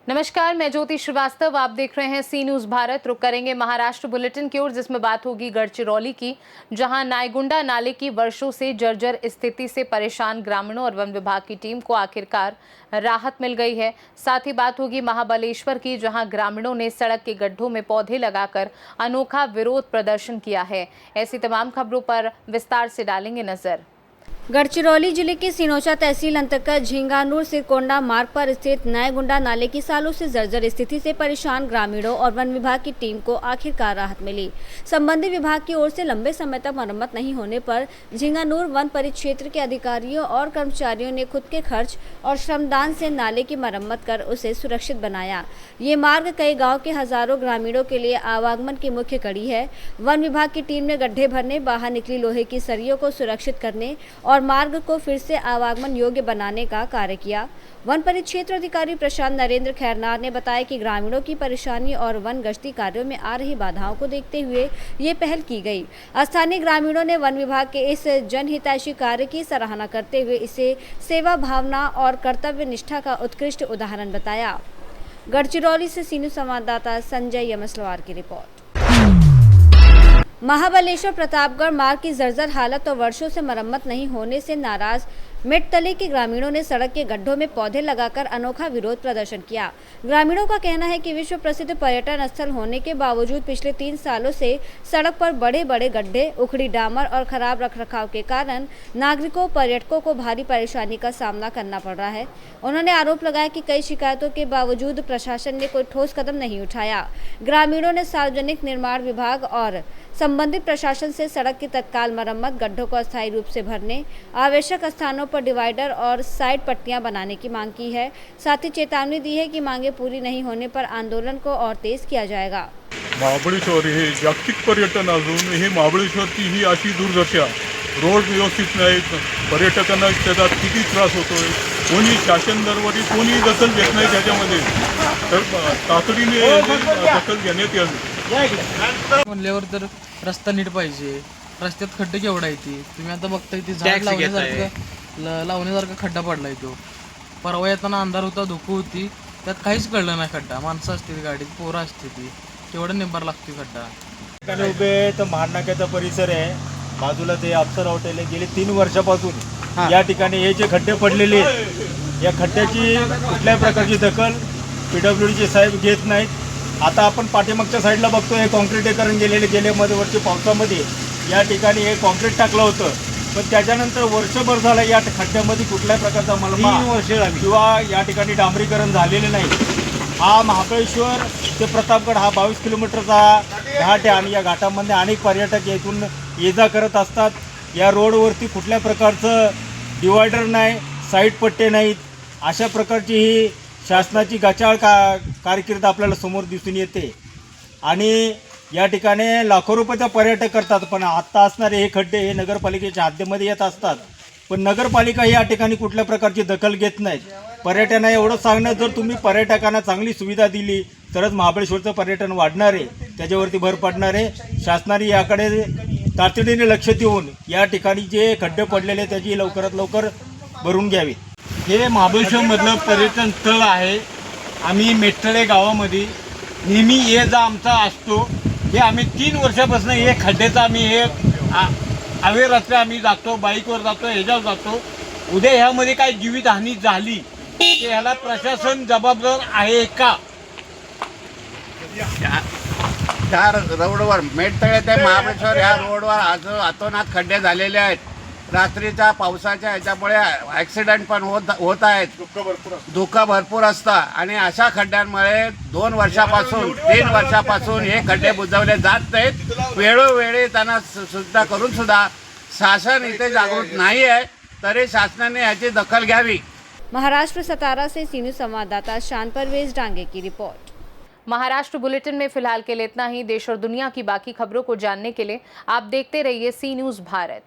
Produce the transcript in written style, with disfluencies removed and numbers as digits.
नमस्कार, मैं ज्योति श्रीवास्तव। आप देख रहे हैं सी न्यूज भारत। रुक करेंगे महाराष्ट्र बुलेटिन की ओर, जिसमें बात होगी गढ़चिरौली की, जहां नायगुंडा नाले की वर्षों से जर्जर स्थिति से परेशान ग्रामीणों और वन विभाग की टीम को आखिरकार राहत मिल गई है। साथ ही बात होगी महाबलेश्वर की, जहां ग्रामीणों ने सड़क के गड्ढों में पौधे लगाकर अनोखा विरोध प्रदर्शन किया है। ऐसी तमाम खबरों पर विस्तार से डालेंगे नजर। गढ़चिरौली जिले के सिनोचा तहसील अंतर्गत झिंगानूर सिरकोंडा मार्ग पर स्थित नायगुंडा नाले की सालों से जर्जर स्थिति से परेशान ग्रामीणों और वन विभाग की टीम को आखिरकार राहत मिली। संबंधित विभाग की ओर से लंबे समय तक मरम्मत नहीं होने पर झिंगानूर वन परिक्षेत्र के अधिकारियों और कर्मचारियों ने खुद के खर्च और श्रमदान से नाले की मरम्मत कर उसे सुरक्षित बनाया। ये मार्ग कई गाँव के हजारों ग्रामीणों के लिए आवागमन की मुख्य कड़ी है। वन विभाग की टीम ने गड्ढे भरने, बाहर निकली लोहे की सरियों को सुरक्षित करने और मार्ग को फिर से आवागमन योग्य बनाने का कार्य किया। वन परिक्षेत्र अधिकारी प्रशांत नरेंद्र खैरनार ने बताया कि ग्रामीणों की परेशानी और वन गश्ती कार्यों में आ रही बाधाओं को देखते हुए ये पहल की गई। स्थानीय ग्रामीणों ने वन विभाग के इस जनहितैषी कार्य की सराहना करते हुए इसे सेवा भावना और कर्तव्य निष्ठा का उत्कृष्ट उदाहरण बताया। गढ़चिरौली से सी न्यूज संवाददाता संजय यमसलवार की रिपोर्ट। महाबलेश्वर प्रतापगढ़ मार्ग की जर्जर हालत और वर्षों से मरम्मत नहीं होने से नाराज मेटतले के ग्रामीणों ने सड़क के गड्ढों में पौधे लगाकर अनोखा विरोध प्रदर्शन किया। ग्रामीणों का कहना है कि विश्व प्रसिद्ध पर्यटन स्थल होने के बावजूद पिछले 3 सालों से सड़क पर बड़े बड़े गड्ढे, उखड़ी डामर और खराब रखरखाव के कारण नागरिकों पर्यटकों को भारी परेशानी का सामना करना पड़ रहा है। उन्होंने आरोप लगाया कि कई शिकायतों के बावजूद प्रशासन ने कोई ठोस कदम नहीं उठाया। ग्रामीणों ने सार्वजनिक निर्माण विभाग और संबंधित प्रशासन से सड़क की तत्काल मरम्मत, गड्ढों को अस्थायी रूप से भरने, आवश्यक स्थानों पर डिवाइडर और साइड पट्टियां बनाने की मांग की है। साथ ही चेतावनी दी है कि मांगे पूरी नहीं होने पर आंदोलन को और तेज किया जाएगा। महाबळेश्वर हे जागतिक पर्यटन असून हे महाबळेश्वरची ही अशी दुर्दशा, रोड व्यवस्थित नाहीत, पर्यटकांना त्याचा किती त्रास होतोय, कोणी शासन दरबारी कोणी दखल घेत नाही त्याच्यामध्ये, तर तातडीने दखल घेण्यात यावी म्हणल्यावर तर रस्ता नीट पाहिजे। रस्त्यात खड्डे केवढा आहे ती तुम्ही आता बघताय, ती झाड लावण्यासारखा खड्डा पडलाय तो। परवा येताना अंधार होता, धुकू होती, त्यात काहीच कळलं नाही। खड्डा माणसं असतील गाडीत, पोरं असते, ती केवढं निंबार लागतो खड्डा। ठिकाणी उभे तर महानाक्याचा परिसर आहे, बाजूला ते अप्सर हॉटेल आहे। गेली 3 वर्षापासून या ठिकाणी हे जे खड्डे पडलेले आहेत, या खड्ड्याची कुठल्याही प्रकारची दखल PWDचे साहेब घेत नाहीत। आता आपण पाठीमागच्या साईडला बघतो, हे कॉन्क्रीटीकरण गेल्या वर्षी पावसामध्ये या ठिकाणी हे कॉन्क्रीट टाकलं होतं, पण त्याच्यानंतर वर्षभर झालं या खड्ड्यामध्ये कुठल्याही प्रकारचा मलबा किंवा या ठिकाणी डांबरीकरण झालेले नाही। हा महाबळेश्वर ते प्रतापगड हा 22 किलोमीटरचा घाट आहे आणि या घाटामध्ये अनेक पर्यटक येथून ये जा करत असतात। या रोडवरती कुठल्या प्रकारचं डिवायडर नाही, साईड पट्टे नाहीत। अशा प्रकारची ही शासनाची गचाळ कारकीर्द आपल्याला समोर दिसून येते आणि या ठिकाणी लाखो रुपयाचा पर्यटक करतात, पण आत्ता असणारे हे खड्डे हे नगरपालिकेच्या हद्दीमध्ये येत असतात, पण नगरपालिका या ठिकाणी कुठल्या प्रकारची दखल घेत नाहीत। पर्यटनाला एवढं सांगणं, जर तुम्ही पर्यटकांना चांगली सुविधा दिली तरच महाबळेश्वरचं पर्यटन वाढणार आहे, त्याच्यावरती भर पडणार आहे। शासनाने याकडे तातडीने लक्ष देऊन या ठिकाणी जे खड्डे पडलेले त्याची लवकरात लवकर भरून घ्यावी। हे महाबळेश्वरमधलं पर्यटन स्थळ आहे। आम्ही मेटतळे गावामध्ये नेहमी ये जा आमचा असतो। हे आम्ही 3 वर्षापासून हे खड्ड्याचं आम्ही हे अवेअर असतो, आम्ही जातो, बाईकवर जातो, ह्याच्यावर जातो। उद्या ह्यामध्ये काही जीवितहानी झाली तर ह्याला प्रशासन जबाबदार आहे का? त्या रोडवर मेटतळे ते महाबळेश्वर ह्या रोडवर आज अतोनात खड्डे झालेले आहेत। रात्रीच्या पावसाच्या ह्याच्यामुळे ॲक्सिडेंट पण होत आहेत, धोका भरपूर असतं आणि अशा खड्ड्यांमुळे 2 वर्षापासून 3 वर्षापासून हे खड्डे बुजवले जात नाहीत। वेळोवेळी त्यांना सुद्धा करून सुद्धा शासन इथे जागृत नाही आहे, तरी शासनाने याची दखल घ्यावी। महाराष्ट्र सतारा से सी न्यूज संवाददाता शान परवेज डांगे की रिपोर्ट। महाराष्ट्र बुलेटिन में फिलहाल के लिए इतना ही। देश और दुनिया की बाकी खबरों को जानने के लिए आप देखते रहिए सी न्यूज भारत।